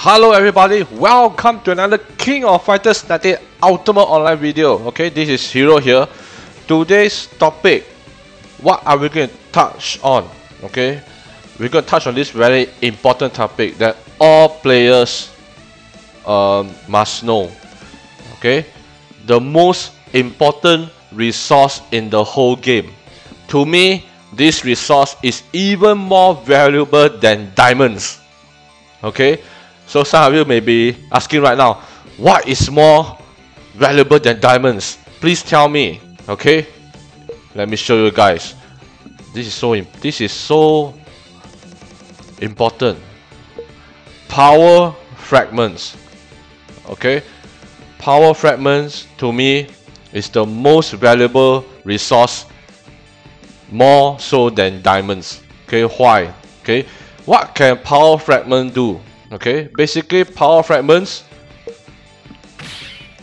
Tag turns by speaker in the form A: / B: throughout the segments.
A: Hello everybody, welcome to another King of Fighters 98 Ultimate Online video. Okay, this is Hero here. Today's topic, what are we going to touch on? Okay, we're going to touch on this very important topic that all players must know. Okay, the most important resource in the whole game. To me, this resource is even more valuable than diamonds. Okay, so some of you may be asking right now, what is more valuable than diamonds? Please tell me. Okay, let me show you guys. This is so important. Power fragments. Okay, power fragments to me is the most valuable resource, more so than diamonds. Okay, why? Okay, what can power fragment do? Okay, basically power fragments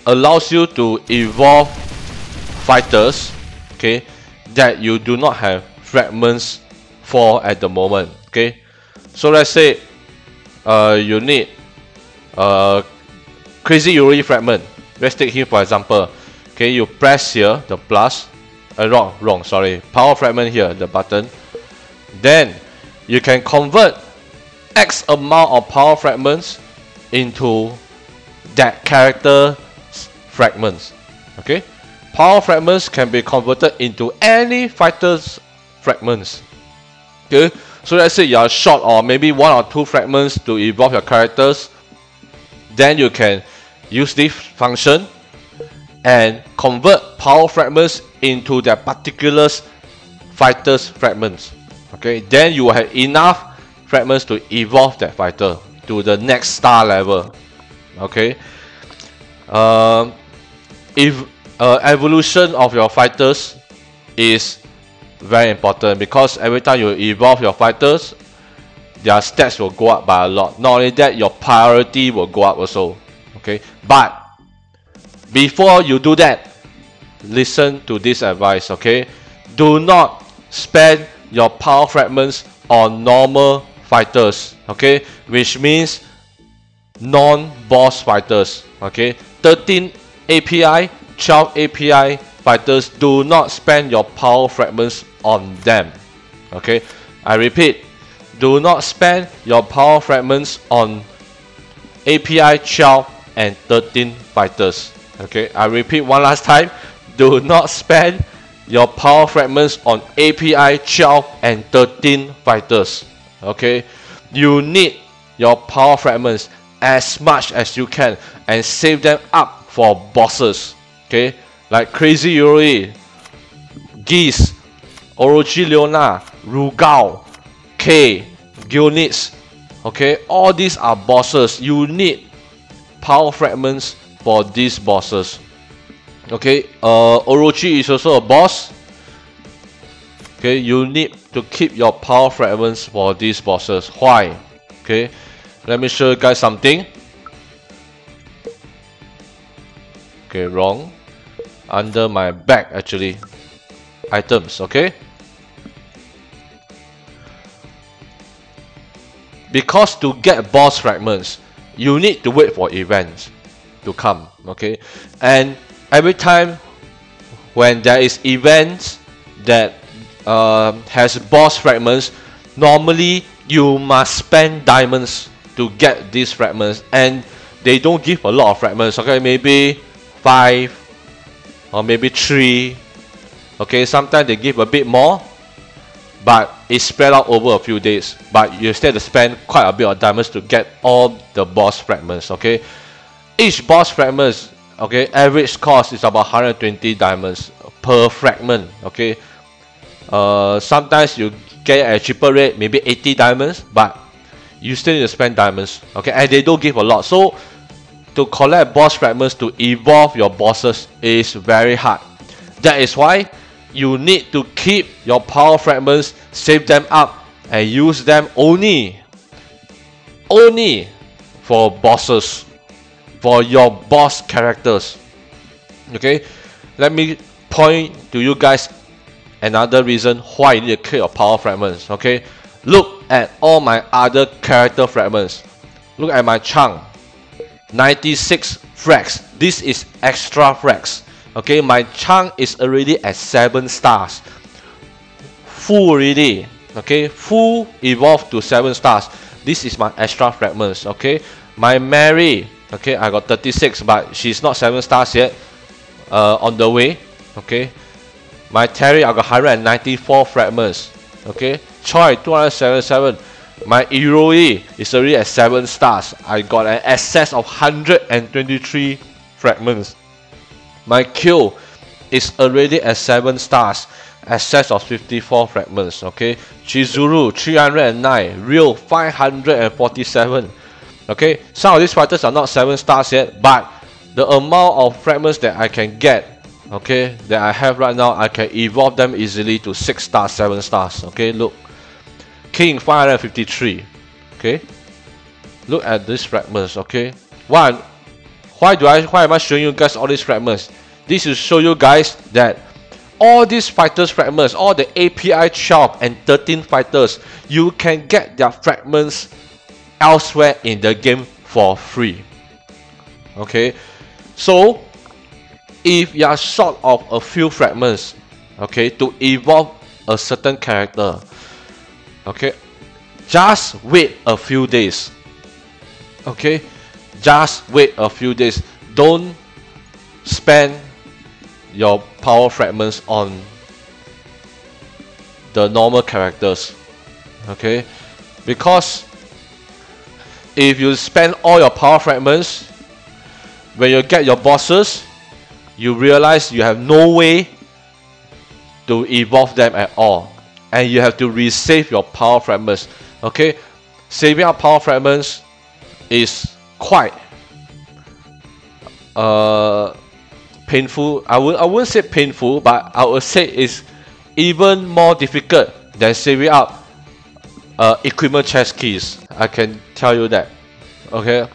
A: allows you to evolve fighters, okay, that you do not have fragments for at the moment. Okay, so let's say you need Crazy Yuri fragment. Let's take him for example. Okay, you press here the plus, sorry, power fragment here, the button. Then you can convert X amount of power fragments into that character's fragments. Okay, power fragments can be converted into any fighter's fragments. Okay, so let's say you are short or maybe 1 or 2 fragments to evolve your characters, then you can use this function and convert power fragments into that particular fighter's fragments. Okay, then you will have enough fragments to evolve that fighter to the next star level. Okay, if evolution of your fighters is very important, because every time you evolve your fighters, their stats will go up by a lot. Not only that, your priority will go up also. Okay, but before you do that, listen to this advice. Okay, do not spend your power fragments on normal fighters. Okay, which means non-boss fighters. Okay, 13 API, 12 API fighters, do not spend your power fragments on them. Okay, I repeat, do not spend your power fragments on API 12 and 13 fighters. Okay, I repeat one last time, do not spend your power fragments on API 12 and 13 fighters. Okay, you need your power fragments as much as you can and save them up for bosses. Okay, like Crazy Yuri, Geese, Orochi Leona, Rugal, K, Gyonitz. Okay, all these are bosses. You need power fragments for these bosses. Okay, Orochi is also a boss. Okay, you need to keep your power fragments for these bosses. Why? Okay, let me show you guys something. Okay, wrong. Under my back actually. Items, okay? Because to get boss fragments, you need to wait for events to come. Okay, and every time when there is events that has boss fragments, normally you must spend diamonds to get these fragments, and they don't give a lot of fragments. Okay, maybe 5 or maybe 3. Okay, sometimes they give a bit more, but it's spread out over a few days, but you still have to spend quite a bit of diamonds to get all the boss fragments. Okay, each boss fragments, okay, average cost is about 120 diamonds per fragment. Okay, sometimes you get at a cheaper rate, maybe 80 diamonds, but you still need to spend diamonds. Okay, and they don't give a lot. So to collect boss fragments to evolve your bosses is very hard. That is why you need to keep your power fragments, save them up, and use them only for bosses, for your boss characters. Okay, let me point to you guys another reason why you need to keep your power fragments. Okay, look at all my other character fragments. Look at my chunk. 96 frags. This is extra frags. Okay, my chunk is already at 7 stars. Full already. Okay, full evolved to 7 stars. This is my extra fragments. Okay, my Mary. Okay, I got 36, but she's not 7 stars yet. On the way. Okay, my Terry, I got 194 fragments. Okay, Choi 277. My Iroi is already at 7 stars. I got an excess of 123 fragments. My Q is already at 7 stars. Excess of 54 fragments. Okay, Chizuru 309. Real 547. Okay, some of these fighters are not 7 stars yet, but the amount of fragments that I can get, okay, that I have right now, I can evolve them easily to 6 stars, 7 stars. Okay, look. King 553. Okay, look at these fragments. Okay, why am I showing you guys all these fragments? This will show you guys that all these fighters fragments, all the API 12 and 13 fighters, you can get their fragments elsewhere in the game for free. Okay, so if you are short of a few fragments, okay, to evolve a certain character, okay, just wait a few days. Okay, just wait a few days. Don't spend your power fragments on the normal characters. Okay, because if you spend all your power fragments, when you get your bosses, you realize you have no way to evolve them at all. And you have to resave your power fragments. Okay, saving up power fragments is quite painful. I wouldn't say painful, but I would say it's even more difficult than saving up equipment chest keys. I can tell you that. Okay,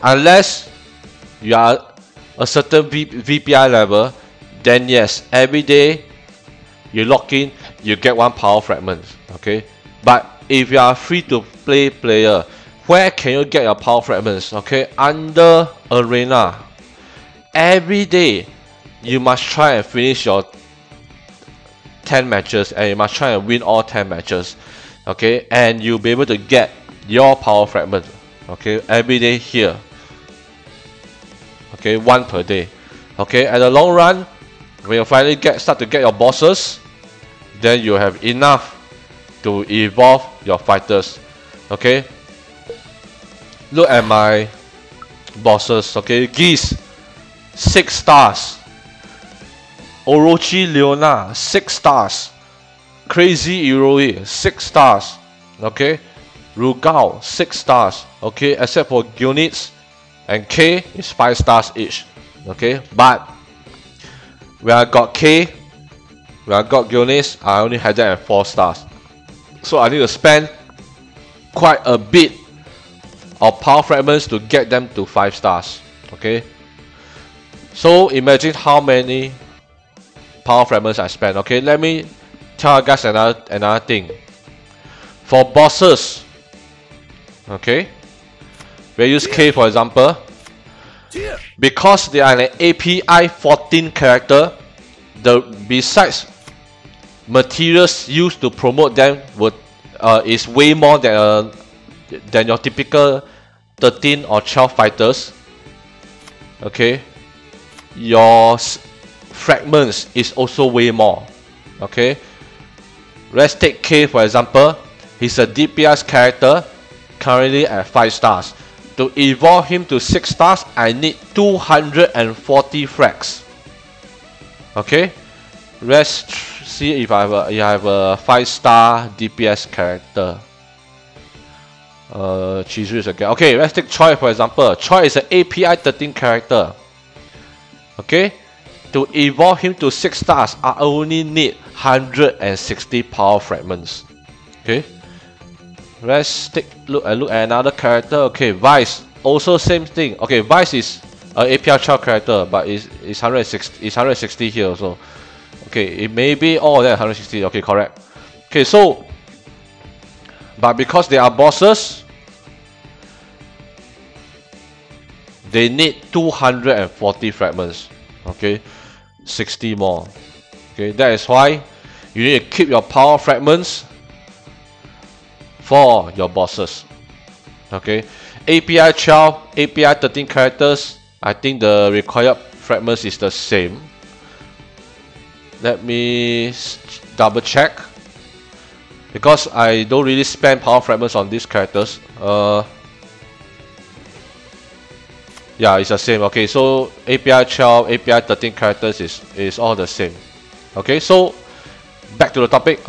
A: unless you are a certain VPI level, then yes, every day you log in, you get 1 power fragment. Okay, but if you are free to play player, where can you get your power fragments? Okay, under arena, every day you must try and finish your 10 matches, and you must try and win all 10 matches. Okay, and you'll be able to get your power fragment. Okay, every day here. Okay, 1 per day. Okay, at the long run, when you finally start to get your bosses, then you have enough to evolve your fighters. Okay, look at my bosses. Okay, Geese 6 stars. Orochi Leona 6 stars. Crazy Iroi 6 stars. Okay, Rugao 6 stars. Okay, except for Gyonitz and K is 5 stars each. Okay, but when I got K, when I got Gyonitz, I only had that at 4 stars. So I need to spend quite a bit of power fragments to get them to 5 stars. Okay, so imagine how many power fragments I spent. Okay, let me tell you guys another thing. For bosses, okay, we use K for example. Because they are an API 14 character, besides materials used to promote them is way more than your typical 13 or 12 fighters. Okay, your fragments is also way more. Okay, let's take K for example. He's a DPS character, currently at 5 stars. To evolve him to 6 stars, I need 240 frags. Okay, let's see if I have a 5-star DPS character. Chizu is again. Okay, let's take Choi for example. Choi is an API 13 character. Okay, to evolve him to 6 stars, I only need 160 power fragments. Okay, let's take look at another character. Okay, Vice, also same thing. Okay, Vice is an API 12 character, but it's 160 here also. Okay, it may be all that 160. Okay, correct. Okay, so but because they are bosses, they need 240 fragments. Okay, 60 more. Okay, that is why you need to keep your power fragments for your bosses. Okay, API 12, API 13 characters, I think the required fragments is the same. Let me double check, because I don't really spend power fragments on these characters. Yeah, it's the same. Okay, so API 12, API 13 characters is all the same. Okay, so back to the topic.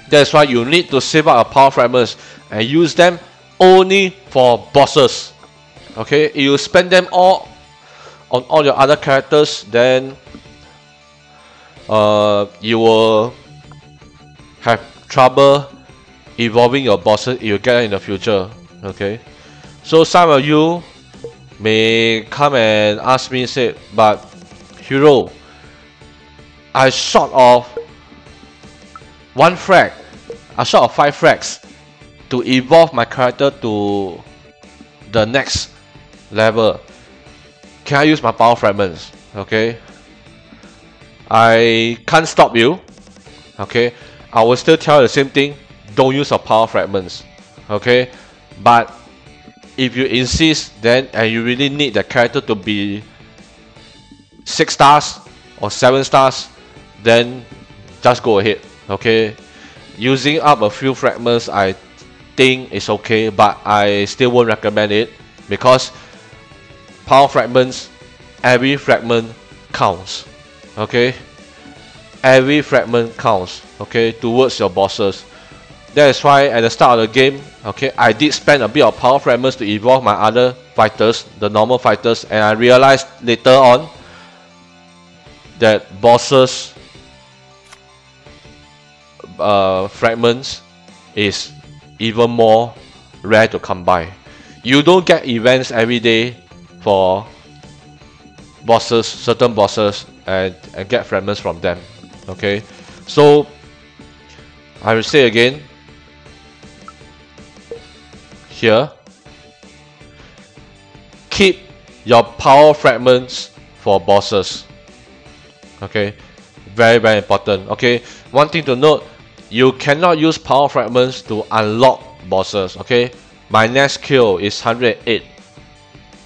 A: That's why you need to save up your power fragments and use them only for bosses. Okay, if you spend them all on all your other characters, then you will have trouble evolving your bosses if you get them in the future. Okay, so some of you may come and ask me, say, but Hero, I short of 1 frag, I short of 5 frags to evolve my character to the next level. Can I use my power fragments? Okay, I can't stop you. Okay, I will still tell you the same thing. Don't use your power fragments. Okay, but if you insist, then and you really need the character to be 6 stars or 7 stars, then just go ahead. Okay, using up a few fragments I think is okay, but I still won't recommend it, because power fragments, every fragment counts. Okay, every fragment counts. Okay, towards your bosses. That is why at the start of the game, okay, I did spend a bit of power fragments to evolve my other fighters, the normal fighters, and I realized later on that bosses fragments is even more rare to come by. You don't get events every day for bosses, certain bosses, and get fragments from them. Okay, so I will say again here, keep your power fragments for bosses. Okay, very important. Okay, one thing to note, you cannot use power fragments to unlock bosses. Okay, my next kill is 108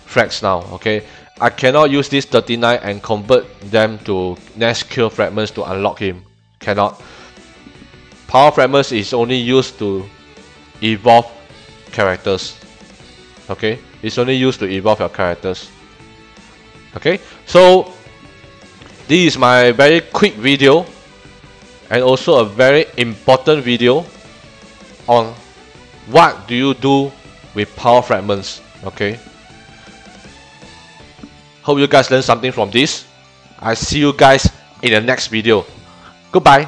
A: frags now. Okay, I cannot use this 39 and convert them to next kill fragments to unlock him. Cannot. Power fragments is only used to evolve characters. Okay, it's only used to evolve your characters. Okay, so this is my very quick video, and also a very important video on what do you do with power fragments. Okay, hope you guys learned something from this. I see you guys in the next video. Goodbye.